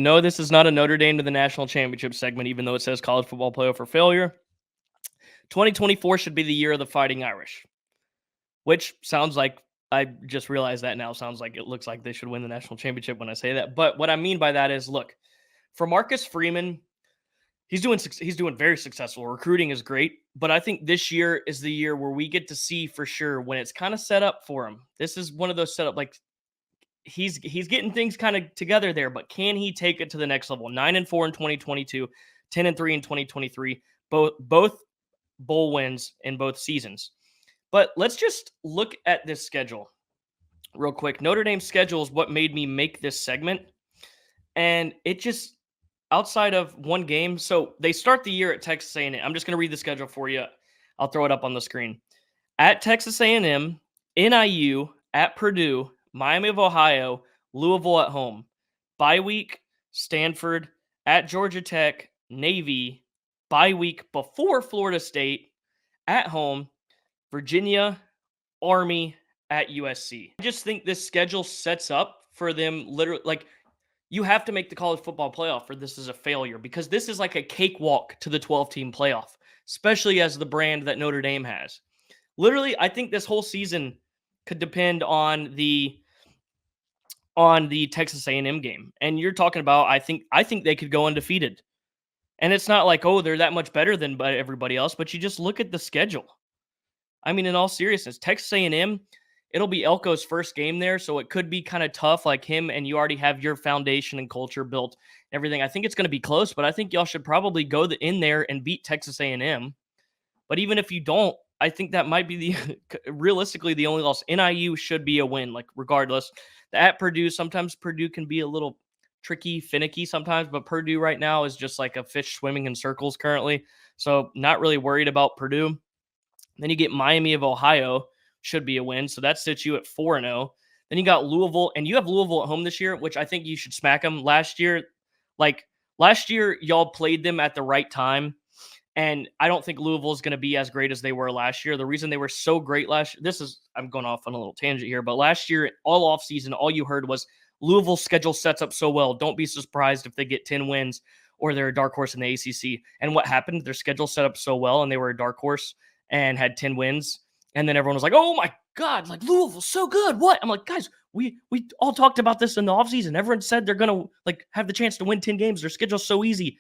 No, this is not a Notre Dame to the national championship segment, even though it says college football playoff for failure. 2024 should be the year of the Fighting Irish, which sounds like I just realized that now. Sounds like it looks like they should win the national championship when I say that. But what I mean by that is, look, for Marcus Freeman, he's doing very successful. Recruiting is great, but I think this year is the year where we get to see for sure when it's kind of set up for him. This is one of those setup like he's getting things kind of together there, but can he take it to the next level? 9-4 in 2022, 10-3 in 2023, both bowl wins in both seasons. But let's just look at this schedule real quick. Notre Dame's schedule is what made me make this segment, and it just outside of one game. So they start the year at Texas A&M. I'm just going to read the schedule for you. I'll throw it up on the screen. At Texas A&M, NIU, at Purdue, Miami of Ohio, Louisville at home. Bye week, Stanford, at Georgia Tech, Navy. Bye week before Florida State, at home, Virginia, Army, at USC. I just think this schedule sets up for them literally, like, you have to make the college football playoff or this is a failure because this is like a cakewalk to the 12-team playoff, especially as the brand that Notre Dame has. Literally, I think this whole season could depend on the Texas A&M game. And you're talking about I think they could go undefeated. And it's not like, oh, they're that much better than everybody else, but you just look at the schedule. I mean, in all seriousness, Texas A&M, it'll be Elko's first game there, so it could be kind of tough like him, and you already have your foundation and culture built, everything. I think it's going to be close, but I think y'all should probably go in there and beat Texas A&M. But even if you don't, I think that might be realistically the only loss. NIU should be a win, like regardless. At Purdue, sometimes Purdue can be a little tricky, finicky sometimes, but Purdue right now is just like a fish swimming in circles currently. So not really worried about Purdue. Then you get Miami of Ohio, should be a win. So that sits you at 4-0. Then you got Louisville, and you have Louisville at home this year, which I think you should smack them. Last year, y'all played them at the right time. And I don't think Louisville is going to be as great as they were last year. The reason they were so great last year, I'm going off on a little tangent here, but last year, all offseason, all you heard was Louisville's schedule sets up so well. Don't be surprised if they get 10 wins or they're a dark horse in the ACC. And what happened? Their schedule set up so well, and they were a dark horse and had 10 wins. And then everyone was like, oh my God, like Louisville's so good. What? I'm like, guys, we all talked about this in the offseason. Everyone said they're going to like have the chance to win 10 games. Their schedule's so easy.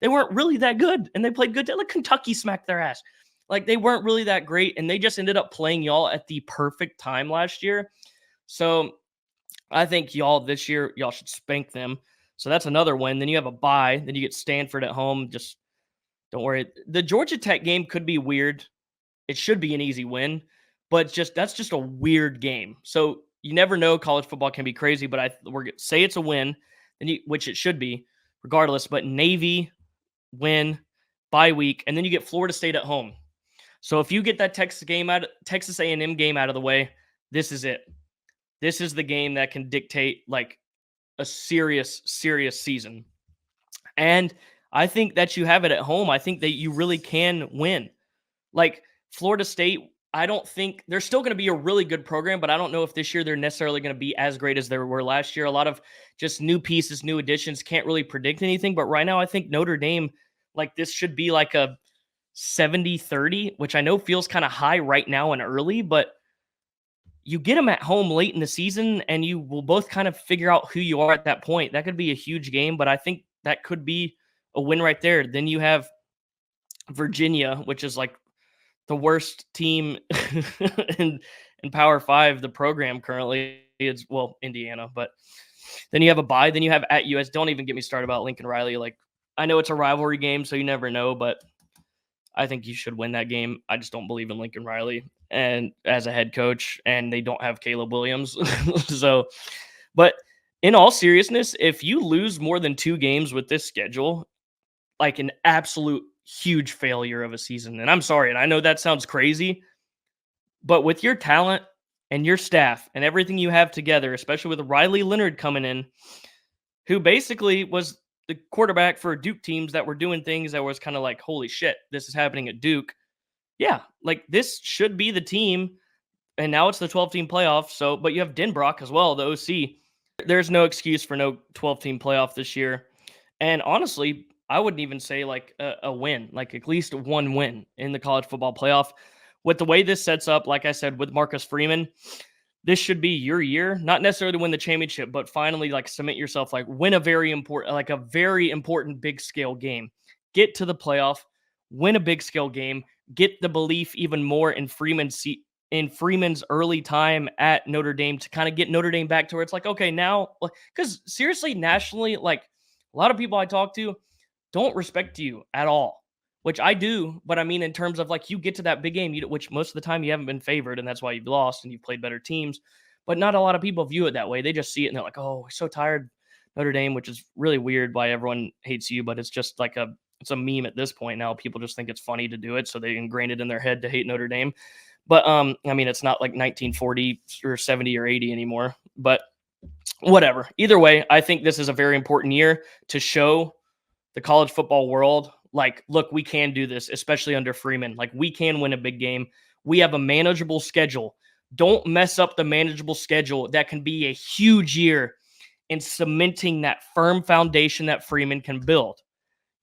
They weren't really that good, and they played good. Like Kentucky smacked their ass. Like they weren't really that great, and they just ended up playing y'all at the perfect time last year. So I think y'all this year, y'all should spank them. So that's another win. Then you have a bye. Then you get Stanford at home. Just don't worry. The Georgia Tech game could be weird. It should be an easy win, but that's just a weird game. So you never know. College football can be crazy, but we're say it's a win, which it should be regardless. But Navy win, bye week, and then you get Florida State at home. So if you get that Texas A&M game out of the way, this is it. This is the game that can dictate like a serious season. And I think that you have it at home. I think that you really can win. Like Florida State, I don't think they're still going to be a really good program, but I don't know if this year they're necessarily going to be as great as they were last year. A lot of just new pieces, new additions, can't really predict anything. But right now, I think Notre Dame, like this should be like a 70-30, which I know feels kind of high right now and early, but you get them at home late in the season and you will both kind of figure out who you are at that point. That could be a huge game, but I think that could be a win right there. Then you have Virginia, which is like the worst team in Power 5, the program currently. It's, Indiana, but then you have a bye. Then you have at US. Don't even get me started about Lincoln Riley. Like, I know it's a rivalry game, so you never know, but I think you should win that game. I just don't believe in Lincoln Riley and as a head coach, and they don't have Caleb Williams. So, but in all seriousness, if you lose more than 2 games with this schedule, like an absolute huge failure of a season. And I'm sorry, and I know that sounds crazy, but with your talent and your staff and everything you have together, especially with Riley Leonard coming in, who basically was the quarterback for Duke teams that were doing things that was kind of like, holy shit, this is happening at Duke. Yeah, like this should be the team. And now it's the 12-team playoff. So, but you have Denbrock as well, the OC. There's no excuse for no 12-team playoff this year. And honestly, I wouldn't even say like a win, like at least one win in the college football playoff. With the way this sets up, like I said, with Marcus Freeman, this should be your year, not necessarily to win the championship, but finally like cement yourself, like win a very important big scale game, get to the playoff, win a big scale game, get the belief even more in Freeman's early time at Notre Dame to kind of get Notre Dame back to where it's like, okay, now, because seriously, nationally, like a lot of people I talk to don't respect you at all, which I do. But I mean, in terms of like you get to that big game, which most of the time you haven't been favored, and that's why you've lost and you've played better teams. But not a lot of people view it that way. They just see it and they're like, oh, we're so tired, Notre Dame, which is really weird why everyone hates you. But it's just like it's a meme at this point now. People just think it's funny to do it, so they ingrain it in their head to hate Notre Dame. But I mean, it's not like 1940 or 70 or 80 anymore. But whatever. Either way, I think this is a very important year to show the college football world, like, look, we can do this, especially under Freeman. Like, we can win a big game. We have a manageable schedule. Don't mess up the manageable schedule. That can be a huge year in cementing that firm foundation that Freeman can build.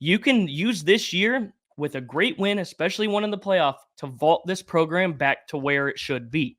You can use this year with a great win, especially one in the playoff, to vault this program back to where it should be.